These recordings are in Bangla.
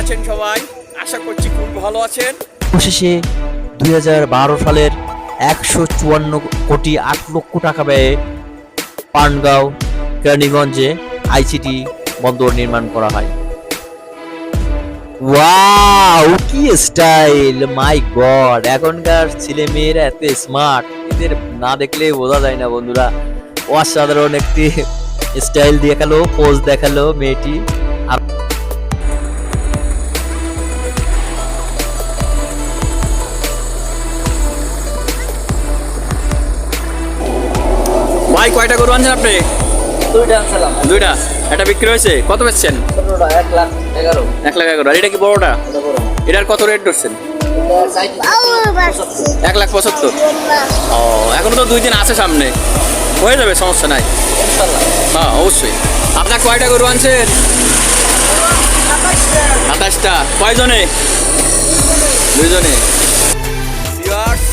আছেন সবাই? আশা করছি খুব ভালো আছেন। অবশেষে 2012 সালের 154,8,00,000 টাকা ব্যয়ে পানগাঁও কেরানীগঞ্জে আইসিটি বন্দর নির্মাণ করা হয়। ওয়াও, কি স্টাইল! মাই গড, এখনকার ছেলে মেয়েরা এত স্মার্ট, এদের না দেখলে বোঝা যায় না বন্ধুরা। অসাধারণ একটি স্টাইল দেখালো, পোজ দেখালো মেয়েটি। আর ভাই কয়টা গরু আনছেন আপনি? দুইটা। এটা বিক্রি হয়েছে? কত বেচছেন? 1,11,000। 1,11,000। আর এটা কি বড়টা? এটার কত রেট ধরছেন? 1,75,000। ও, এখনো তো 2 দিন আছে সামনে, হয়ে যাবে, সমস্যা নাই। হ্যাঁ অবশ্যই। আপনার কয়টা গরু আনছেন? 28টা। কয়জনে? 2 জনে। ভিউয়ার্স,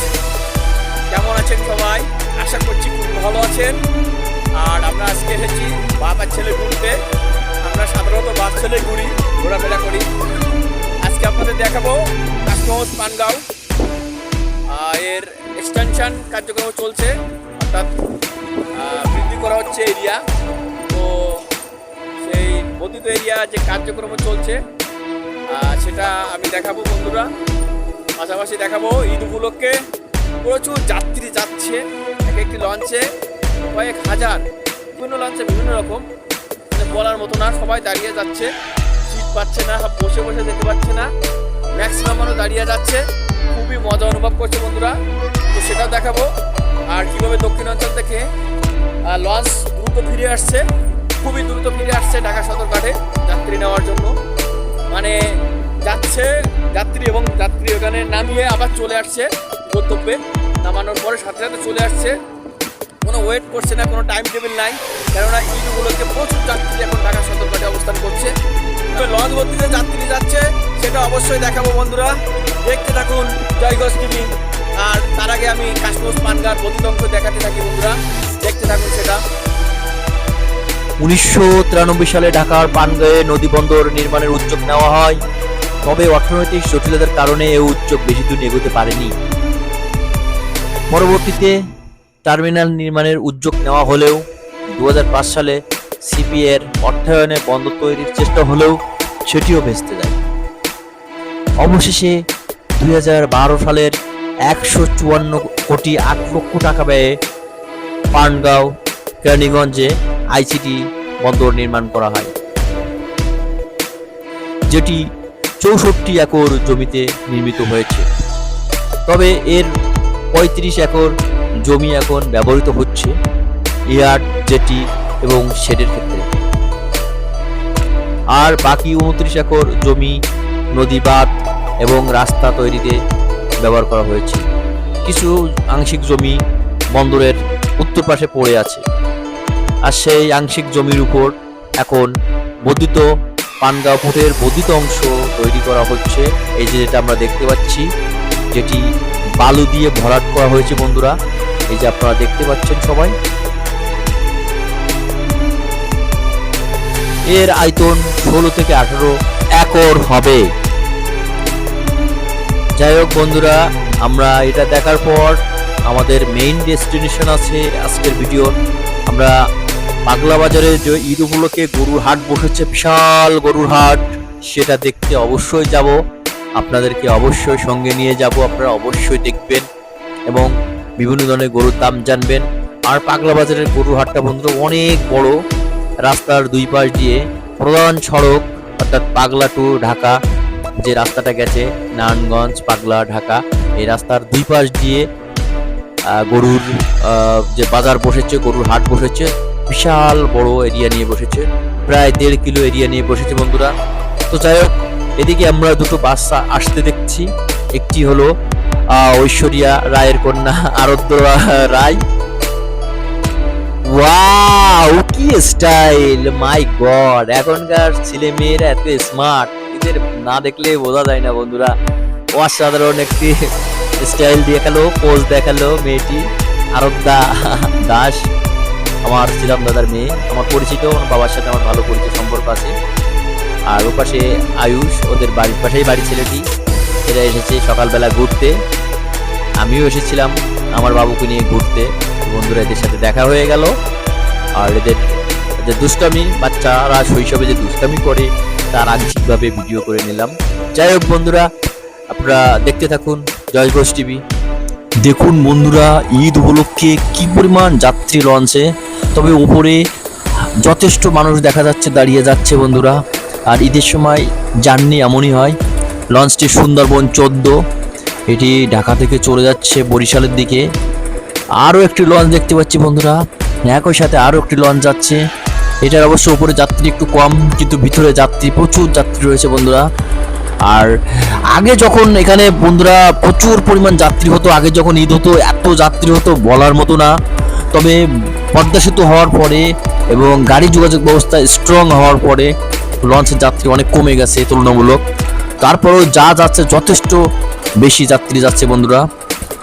কেমন আছেন সবাই? আশা করছি খুব ভালো আছেন। আর আমরা আজকে এসেছি বাপ আর ছেলে ঘুরতে। আমরা সাধারণত বাপ ছেলে ঘুরি, ঘোরাফেরা করি। আজকে আপনাদের দেখাবো কাশীগঞ্জ পানগাঁও এর এক্সটেনশন কার্যক্রম চলছে, অর্থাৎ বৃদ্ধি করা হচ্ছে এরিয়া। তো সেই বর্ধিত এরিয়া যে কার্যক্রম চলছে সেটা আমি দেখাবো বন্ধুরা। পাশাপাশি দেখাবো ঈদ উপলক্ষে প্রচুর যাত্রী যাচ্ছে এক একটি লঞ্চে, কয়েক হাজার, বিভিন্ন লঞ্চে বিভিন্ন রকম, মানে বলার মতো না। সবাই দাঁড়িয়ে যাচ্ছে, সিট পাচ্ছে না, বসে বসে যেতে পারছে না, ম্যাক্সিমাম মানুষ দাঁড়িয়ে যাচ্ছে। খুবই মজা অনুভব করছে বন্ধুরা, তো সেটাও দেখাবো। আর কীভাবে দক্ষিণাঞ্চল থেকে লঞ্চ দ্রুত ফিরে আসছে, খুবই দ্রুত ফিরে আসছে ঢাকা সদরঘাটে যাত্রী নেওয়ার জন্য। মানে যাচ্ছে যাত্রী এবং যাত্রী ওখানে নামিয়ে আবার চলে আসছে গন্তব্যে, নামানোর পরে সাথে সাথে চলে আসছে। কোনো ওয়েট করছে না, কোনো টাইম টেবিল নাই, কেননা ঈদগুলোতে প্রচুর যাত্রী এখন ঢাকা সদরঘাটে অবস্থান করছে। তবে লঞ্চ ভর্তিতে যাত্রী যাচ্ছে সেটা অবশ্যই দেখাবো বন্ধুরা, দেখতে থাকুন জয়গঞ্জ টিভি। আর তার আগে আমি কাশীগঞ্জ পানগাঁও বর্ধিত অংশ দেখাতে থাকি বন্ধুরা, দেখতে থাকুন সেটা। 1993 সালে ঢাকার পানগাঁয়ে নদী বন্দর নির্মাণের উদ্যোগ নেওয়া হয়, তবে অর্থনৈতিক জটিলতার কারণে এই উদ্যোগ বেশি দূর এগোতে পারেনি। পরবর্তীতে টার্মিনাল নির্মাণের উদ্যোগ নেওয়া হলেও 2005 সালে সিপিএর অর্থায়নে বন্দর তৈরির চেষ্টা হলেও সেটিও ভেস্তে যায়। অবশেষে 2012 সালের 154,8,00,000 টাকা ব্যয়ে পানগাঁও কেরানীগঞ্জে আইসিটি বন্দর নির্মাণ করা হয়, যেটি 64 একর জমিতে নির্মিত হয়েছে। তবে এর 35 একর জমি এখন ব্যবহৃত হচ্ছে ইয়ার্ড, জেটি এবং শেডের ক্ষেত্রে। আর বাকি 29 একর জমি নদী বাঁধ এবং রাস্তা তৈরিতে ব্যবহার করা হয়েছে। কিছু আংশিক জমি বন্দরের উত্তর পাশে পড়ে আছে, আর সেই আংশিক জমির উপর এখন বর্ধিত পানগাঁও পোর্টের বর্ধিত অংশ তৈরি করা হচ্ছে। এই যে যেটা আমরা দেখতে পাচ্ছি, যেটি বালু দিয়ে ভরাট করা হয়েছে বন্ধুরা, এই যে আপনারা দেখতে পাচ্ছেন সবাই। এর আয়তন 16 থেকে 18 একর হবে। যাই হোক বন্ধুরা, আমরা এটা দেখার পর আমাদের মেইন ডেস্টিনেশন আছে আজকের ভিডিও। আমরা পাগলা বাজারে যে ঈদ উপলক্ষে গরুর হাট বসেছে, বিশাল গরুর হাট, সেটা দেখতে অবশ্যই যাব। আপনাদেরকে অবশ্যই সঙ্গে নিয়ে যাব, আপনারা অবশ্যই দেখবেন এবং বিভিন্ন ধরনের গরুর দাম জানবেন। আর পাগলা বাজারের গরুর হাটটা বন্ধুরা অনেক বড়, রাস্তার দুই পাশ দিয়ে প্রধান সড়ক, অর্থাৎ পাগলা টু ঢাকা যে রাস্তাটা গেছে, নারায়ণগঞ্জ পাগলা ঢাকা, এই রাস্তার দুই পাশ দিয়ে গরুর যে বাজার বসেছে, গরুর হাট বসেছে, বিশাল বড় এরিয়া নিয়ে বসেছে, প্রায় 1.5 কিলো এরিয়া নিয়ে বসেছে বন্ধুরা। তো যাই হোক, এদিকে আমরা দুটো বাস আসতে দেখছি, একটি হলো ঐশ্বরিয়া রায়ের কন্যা আরাধ্য রায়। ওয়াও, কি স্টাইল! মাই গড, এখনকার ছেলে মেয়েরা এত স্মার্ট, এদের না দেখলে বোঝা যায় না বন্ধুরা। অসাধারণ একটি স্টাইল দেখালো, পোজ দেখালো মেয়েটি। আরাধ্যা দাস আমার শ্রীরাম দাদার মেয়ে, আমার পরিচিত, আমার বাবার সাথে আমার ভালো পরিচয় সম্পর্ক আছে। আর ও পাশে আয়ুষ, ওদের বাড়ির পাশেই বাড়ি ছেলেটি। এরা এসেছে সকালবেলা ঘুরতে, আমিও এসেছিলাম আমার বাবুকে নিয়ে ঘুরতে। বন্ধুরা এদের সাথে দেখা হয়ে গেল। আর এদের যে দুষ্টামি, বাচ্চারা শৈশবে যে দুষ্টামি করে তার আংশিকভাবে ভিডিও করে নিলাম। যাই হোক বন্ধুরা, আপনারা দেখতে থাকুন জয় ঘোষ টিভি। দেখুন বন্ধুরা, ঈদ উপলক্ষে কি পরিমাণ যাত্রী লঞ্চে, তবে উপরে যথেষ্ট মানুষ দেখা যাচ্ছে, দাঁড়িয়ে যাচ্ছে বন্ধুরা। আর ঈদের সময় জার্নি এমনই হয়। লঞ্চটি সুন্দরবন 14, এটি ঢাকা থেকে চলে যাচ্ছে বরিশালের দিকে। আরও একটি লঞ্চ দেখতে পাচ্ছি বন্ধুরা, একই সাথে আরও একটি লঞ্চ যাচ্ছে। এটার অবশ্য উপরে যাত্রী একটু কম, কিন্তু ভিতরে যাত্রী, প্রচুর যাত্রী রয়েছে বন্ধুরা। আর আগে যখন এখানে বন্ধুরা প্রচুর পরিমাণ যাত্রী হতো, আগে যখন ঈদ হতো এত যাত্রী হতো বলার মতো না। তবে পদ্মা সেতু হওয়ার পরে এবং গাড়ি যোগাযোগ ব্যবস্থা স্ট্রং হওয়ার পরে লঞ্চের যাত্রী অনেক কমে গেছে তুলনামূলক। তারপরেও যা যাচ্ছে যথেষ্ট বেশি যাত্রী যাচ্ছে বন্ধুরা।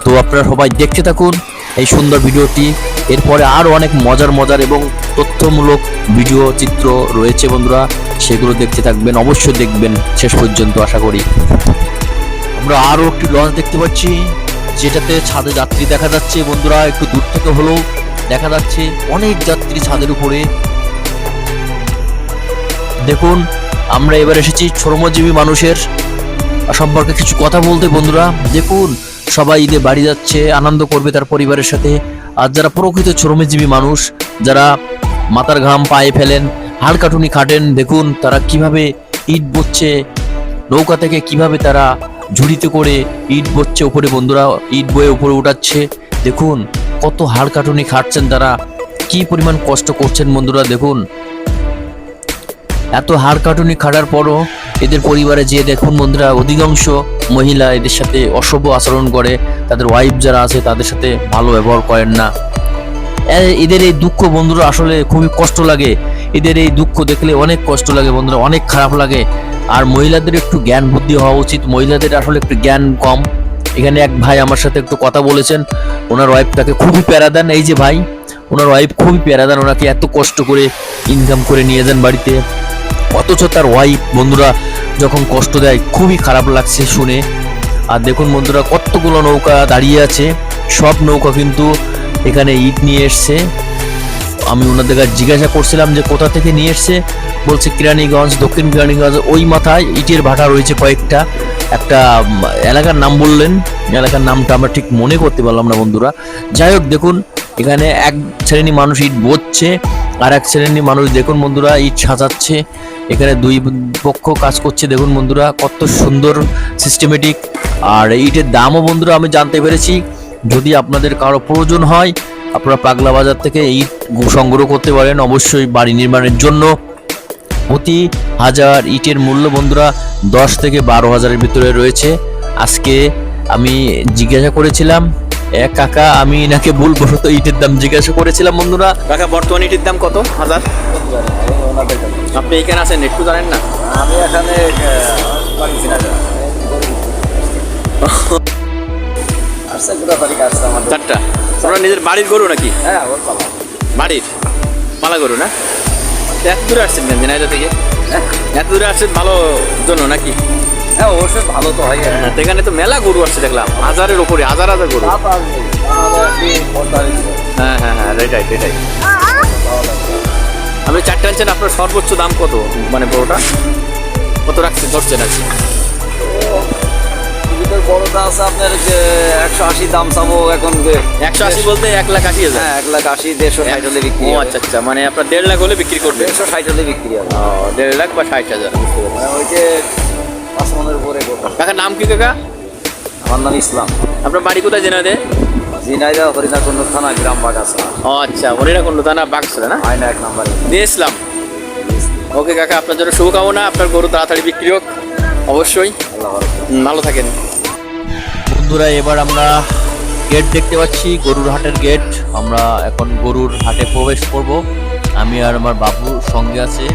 তো আপনারা সবাই দেখতে থাকুন এই সুন্দর ভিডিওটি। এরপরে আরও অনেক মজার এবং তথ্যমূলক ভিডিও চিত্র রয়েছে বন্ধুরা, সেগুলো দেখতে থাকবেন, অবশ্যই দেখবেন শেষ পর্যন্ত আশা করি। আমরা আরও একটি লঞ্চ দেখতে পাচ্ছি, যেটাতে ছাদে যাত্রী দেখা যাচ্ছে বন্ধুরা। একটু দূর থেকে হলেও দেখা যাচ্ছে অনেক যাত্রী ছাদের উপরে। দেখুন, আমরা এবার এসেছি শ্রমজীবী মানুষের সম্পর্কে কিছু কথা বলতে বন্ধুরা। দেখুন, সবাই ঈদে বাড়ি যাচ্ছে, আনন্দ করবে তার পরিবারের সাথে। আর যারা প্রকৃত শ্রমজীবী মানুষ, যারা মাথার ঘাম পায়ে ফেলেন, হাড় কাটুনি খাটেন, দেখুন তারা কিভাবে ইট বচ্ছে, নৌকা থেকে কিভাবে তারা ঝুড়িতে করে ইট বচ্ছে উপরে বন্ধুরা, ইট বয়ে উপরে উঠাচ্ছে। দেখুন কত হাড় কাটুনি খাটছেন তারা, কি পরিমাণ কষ্ট করছেন বন্ধুরা। দেখুন এত হাড় কাটুনি খাটার পরও এদের পরিবারে যে দেখুন বন্ধুরা, অধিকাংশ মহিলা এদের সাথে অসভ্য আচরণ করে, তাদের ওয়াইফ যারা আছে তাদের সাথে ভালো ব্যবহার করেন না। এদের এই দুঃখ বন্ধুরা আসলে খুবই কষ্ট লাগে। এদের এই দুঃখ দেখলে অনেক কষ্ট লাগে বন্ধুরা, অনেক খারাপ লাগে। আর মহিলাদের একটু জ্ঞান বুদ্ধি হওয়া উচিত, মহিলাদের আসলে একটু জ্ঞান কম। এখানে এক ভাই আমার সাথে একটু কথা বলেছেন, ওনার ওয়াইফ তাকে খুবই প্যারা দেন। এই যে ভাই, ওনার ওয়াইফ খুবই প্যারা দেন ওনাকে, এত কষ্ট করে ইনকাম করে নিয়ে যান বাড়িতে, অথচ তার ওয়াইফ বন্ধুরা যখন কষ্ট দেয় খুবই খারাপ লাগছে শুনে। আর দেখুন বন্ধুরা, কতগুলো নৌকা দাঁড়িয়ে আছে, সব নৌকা কিন্তু এখানে ইট নিয়ে এসছে। আমি ওনাদের কাছে জিজ্ঞাসা করছিলাম যে কোথা থেকে নিয়ে এসছে, বলছে কেরানীগঞ্জ, দক্ষিণ কেরানীগঞ্জ, ওই মাথায় ইটের ভাটা রয়েছে কয়েকটা। একটা এলাকার নাম বললেন, এলাকার নামটা আমরা ঠিক মনে করতে পারলাম না বন্ধুরা। যাই হোক, দেখুন এখানে এক শ্রেণী মানুষ ইট বচ্ছে, আর এক শ্রেণী মানুষ দেখুন বন্ধুরা ইট সাজাচ্ছে। এখানে দুই পক্ষ কাজ করছে, দেখুন বন্ধুরা কত সুন্দর সিস্টেমেটিক। আর ইটের দামও বন্ধুরা আমি জানতে পেরেছি, যদি আপনাদের কারো প্রয়োজন হয় আপনারা পাগলা বাজার থেকে ইট সংগ্রহ করতে পারেন, অবশ্যই বাড়ি নির্মাণের জন্য। প্রতি হাজার ইটের মূল্য বন্ধুরা 10 থেকে 12,000-এর ভিতরে রয়েছে। আজকে আমি জিজ্ঞাসা করেছিলাম এক কাকা, আমি নাকি ভুলবশত ইটের দাম জিজ্ঞাসা করেছিলাম বন্ধুরা। কাকা, বর্তমান ইটের দাম কত হাজার? আপনি এখানে আছেন, একটু জানেন না? আমি এখানে চারটা। আপনার নিজের বাড়ির গরু নাকি? হ্যাঁ, ওর পালা। বাড়ির পালা গরু না? এত দূরে আসছেন কেন ঝিনাইদহ থেকে? এত দূরে আসছেন ভালো জন্য নাকি? হ্যাঁ, অবশ্যই ভালো তো হয়। এখানে তো মেলা গরু আসছে দেখলাম, হাজারের উপরে, হাজার গরু। হ্যাঁ, এটাই। আপনি চারটে আনছেন, আপনার সর্বোচ্চ দাম কত? মানে বড়টা কত রাখছেন, ধরছেন আর কি? বড়টা আছে আপনার 180 দাম চাবো এখন। 180 বলতে 1,80,000? হ্যাঁ, 1,80,000, 150 হলে বিক্রি। ও আচ্ছা, মানে আপনার 1.5 লাখ হলে বিক্রি করবে? 160 হলে বিক্রি হবে। 1.5 লাখ বা 60,000। ওই যে 5 মনের উপরে। কাকার নাম কি কাকা? আমার নাম ইসলাম। আপনার বাড়ি কোথায় ঝিনাইদহে? ঝিনাইদহ হরিণাকুণ্ড থানা, গ্রাম বাগাসা। ও আচ্ছা, হরিণাকুণ্ড থানা, বাক্সা না? আয়না 1 নম্বরে দিয়ে ইসলাম। ওকে কাকা, আপনার জন্য শুভকামনা, আপনার গরু তাড়াতাড়ি বিক্রি হোক অবশ্যই। ভালো থাকেন বন্ধুরা। এবার আমরা গেট দেখতে পাচ্ছি, গরুর হাটের গেট। আমরা এখন গরুর হাটে প্রবেশ করব। আমি আর আমার বাবু সঙ্গে আছে,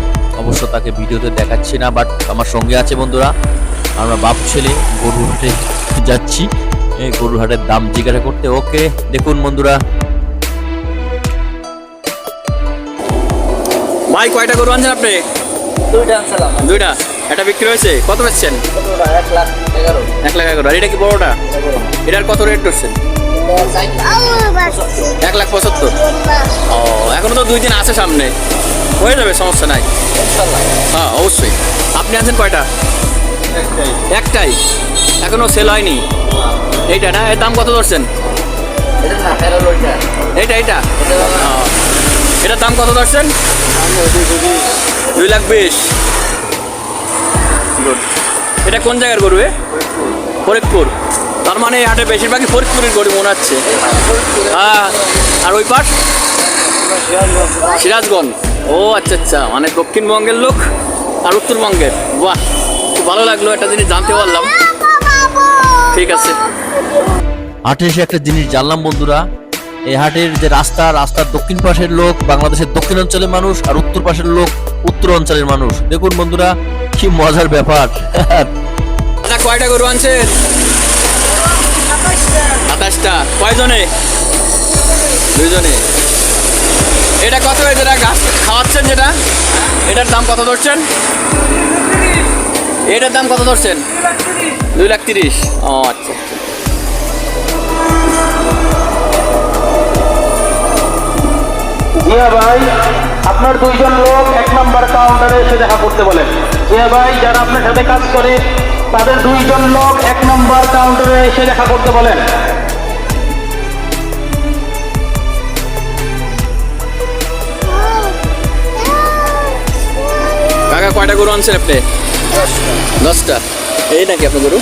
অবশ্য তাকে ভিডিওতে দেখাচ্ছি না, বাট আমার সঙ্গে আছে বন্ধুরা। আমরা বাপ ছেলে গরুর হাটে যাচ্ছি এই গরুর হাটের দাম জিজ্ঞাসা করতে। ওকে, দেখুন বন্ধুরা। ভাই, কয়টা গরু আনছেন আপনি? দুইটা আনছিলাম। দুইটা, একটা বিক্রি হয়েছে। কত বেচছেন? 1,11,000। 1,11,000। আর এটা কি বড়টা? এটার কত রেট করছেন? 1,75,000। ও, এখনো তো 2 দিন আছে সামনে, হয়ে যাবে, সমস্যা নাই। ইনশাআল্লাহ। হ্যাঁ অবশ্যই। আপনি আনছেন কয়টা? একটাই, এখনো সেল হয়নি। এইটা না, এর দাম কত ধরছেন? এটা না, এটা লইটা। এইটা এটা এটার দাম কত ধরছেন? 2,20,000। গুড। এটা কোন জায়গার গরু? ফরিদপুর। তার মানে এই হাটে বেশিরভাগই ফরিদপুরের গরু মনে হচ্ছে। হ্যাঁ, আর ওই পাশ সিরাজগঞ্জ। ও আচ্ছা আচ্ছা, মানে দক্ষিণবঙ্গের লোক আর উত্তরবঙ্গের। বাহ, খুব ভালো লাগলো, একটা জিনিস জানতে পারলাম। ঠিক আছে। হাটে এসে একটা জিনিস জানলাম বন্ধুরা, এই হাটের যে রাস্তার দক্ষিণ পাশের লোক বাংলাদেশের দক্ষিণ অঞ্চলের মানুষ, আর উত্তর পাশের লোক উত্তর অঞ্চলের মানুষ। দেখুন বন্ধুরা, কি মজার ব্যাপার। আচ্ছা, কয়টা গরু আনছেন? 27টা। কয়জনে? 2 জনে। এটা কত? যেটা গাছ খাওয়াচ্ছেন, যেটা, এটার দাম কত ধরছেন? এটার দাম কত ধরছেন? 2,30,000। ও আচ্ছা। জিয়া ভাই, আপনার 2 জন লোক 1 নম্বর কাউন্টারে এসে দেখা করতে বলেন। জিয়া ভাই, যারা আপনার সাথে কাজ করে তাদের 2 জন লোক 1 নম্বর কাউন্টারে এসে দেখা করতে বলেন। কাকা, কয়টা গরু আনছেন আপনি? 10টা। এই নাকি আপনার গরু?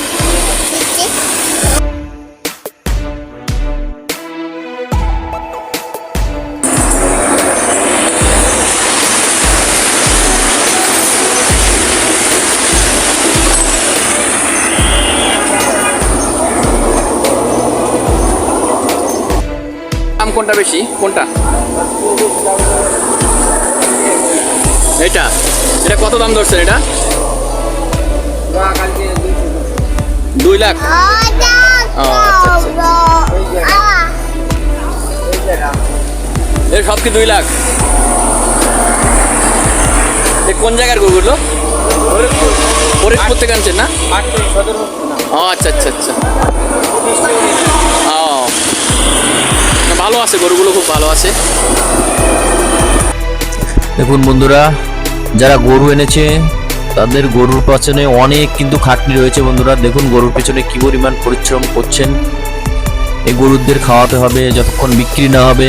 দাম কোনটা বেশি? কোনটা? এটা এটা কত দাম ধরছেন? এটা 2 লাখ। ও আচ্ছা আচ্ছা। এর সব কি 2 লাখ? কোন জায়গার গরুগুলো? ফরিদপুর থেকে আনছেন না? ও আচ্ছা আচ্ছা আচ্ছা। ও, ভালো আছে গরুগুলো, খুব ভালো আছে। দেখুন বন্ধুরা, যারা গরু এনেছে তাদের গরুর পেছনে অনেক কিন্তু খাটনি রয়েছে বন্ধুরা। দেখুন গরুর পেছনে কি পরিমাণ পরিশ্রম করছেন। এই গরুদের খাওয়াতে হবে যতক্ষণ বিক্রি না হবে।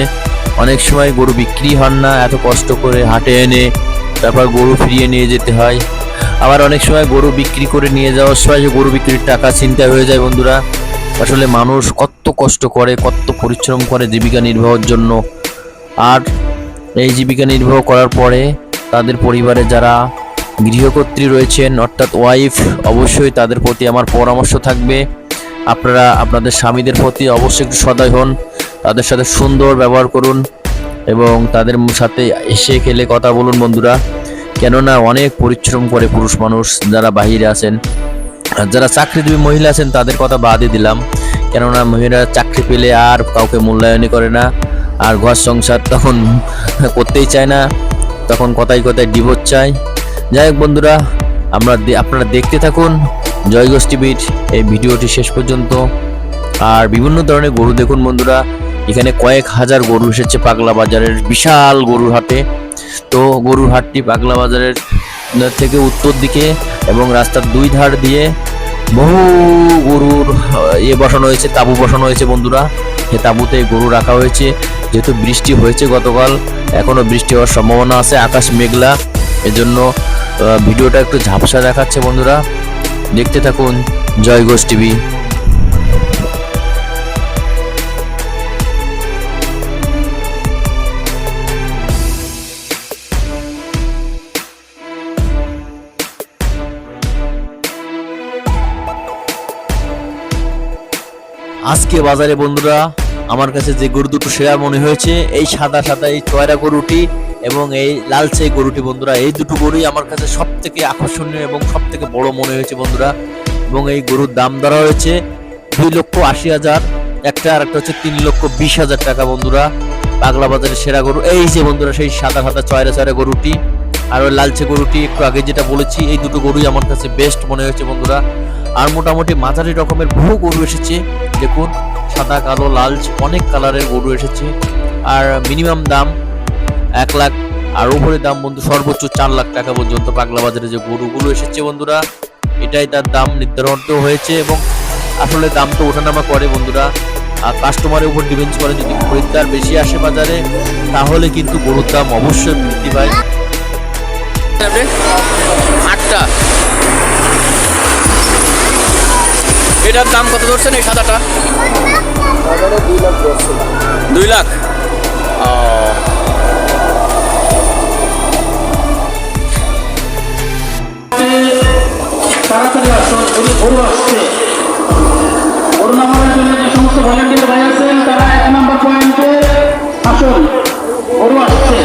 অনেক সময় গরু বিক্রি হন না, এত কষ্ট করে হাটে এনে তারপর গরু ফিরিয়ে নিয়ে যেতে হয়। আবার অনেক সময় গরু বিক্রি করে নিয়ে যাওয়ার সময় যে গরু বিক্রির টাকা চিন্তা হয়ে যায় বন্ধুরা। আসলে মানুষ কত কষ্ট করে, কত পরিশ্রম করে জীবিকা নির্বাহের জন্য। আর এই জীবিকা নির্বাহ করার পরে তাদের পরিবারে যারা গৃহকর্ত্রী রয়েছেন অর্থাৎ ওয়াইফ, অবশ্যই তাদের প্রতি আমার পরামর্শ থাকবে, আপনারা আপনাদের স্বামীদের প্রতি অবশ্যই একটু সদয় হন, তাদের সাথে সুন্দর ব্যবহার করুন এবং তাদের সাথে এসে খেলে কথা বলুন বন্ধুরা। কেননা অনেক পরিশ্রম করে পুরুষ মানুষ যারা বাহিরে আছেন। আর যারা চাকরিজীবী মহিলা আছেন তাদের কথা বাদই দিলাম, কেননা মহিলারা চাকরি পেলে আর কাউকে মূল্যায়নই করে না, আর ঘর সংসার তখন করতেই চায় না, তখন কথায় কথায় ডিভোর্স চায়। যাই হোক বন্ধুরা, আপনারা দেখতে থাকুন জয়গোষ্ঠ টিভির এই ভিডিওটি শেষ পর্যন্ত। আর বিভিন্ন ধরনের গরু দেখুন বন্ধুরা, এখানে কয়েক হাজার গরু এসেছে পাগলা বাজারের বিশাল গরুর হাটে। তো গরুর হাটটি পাগলা বাজারের থেকে উত্তর দিকে এবং রাস্তার 2 ধার দিয়ে বহু গরুর বসানো হয়েছে, তাঁবু বসানো হয়েছে বন্ধুরা। এই তাঁবুতে গরু রাখা হয়েছে। যেহেতু বৃষ্টি হয়েছে গতকাল, এখনো বৃষ্টি হওয়ার সম্ভাবনা আছে, আকাশ মেঘলা, এজন্য ভিডিওটা একটু ঝাপসা দেখাচ্ছে বন্ধুরা। দেখতে থাকুন জয়গোষ্ঠ টিভি। আজকে বাজারে বন্ধুরা আমার কাছে যে গরু দুটো সেরা মনে হয়েছে, এই সাদা সাদা এই চয়রা গরুটি এবং এই লালচে গরুটি বন্ধুরা। এই দুটো গরুই আমার কাছে সব থেকে আকর্ষণীয় এবং সব থেকে বড় মনে হয়েছে বন্ধুরা। এবং এই গরুর দাম ধরা হয়েছে 2,80,000 একটা, আর একটা হচ্ছে 3,20,000 টাকা বন্ধুরা। পাগলা বাজারের সেরা গরু এই যে বন্ধুরা, সেই সাদা সাদা চয়রা চয়রা গরুটি। আর ওই লালচে গরুটি একটু আগে যেটা বলেছি, এই দুটো গরুই আমার কাছে বেস্ট মনে হয়েছে বন্ধুরা। আর মোটামুটি মাঝারি রকমের বহু গরু এসেছে, দেখুন সাদা কালো লালচ অনেক কালারের গরু এসেছে। আর মিনিমাম দাম 1 লাখ আর উপরে দাম বন্ধু সর্বোচ্চ 4 লাখ টাকা পর্যন্ত পাগলা বাজারে যে গরুগুলো এসেছে বন্ধুরা, এটাই তার দাম নির্ধারণ হয়েছে। এবং আসলে দাম তো ওঠানামা করে বন্ধুরা, আর কাস্টমারের উপর ডিপেন্ড করে। যদি খরিদ্দার বেশি আসে বাজারে তাহলে কিন্তু গরুর দাম অবশ্যই বৃদ্ধি পায়। 8টা, এটার দাম কত ধরছেন এই সাদাটা? 2 লাখ। তাড়াতাড়ি আসুন, গরু আসছে। গরু নামানোর জন্য যে সমস্ত ভলেন্টিয়ার ভাই আছেন তারা 1 নম্বর পয়েন্টে আসুন, গরু আসছে।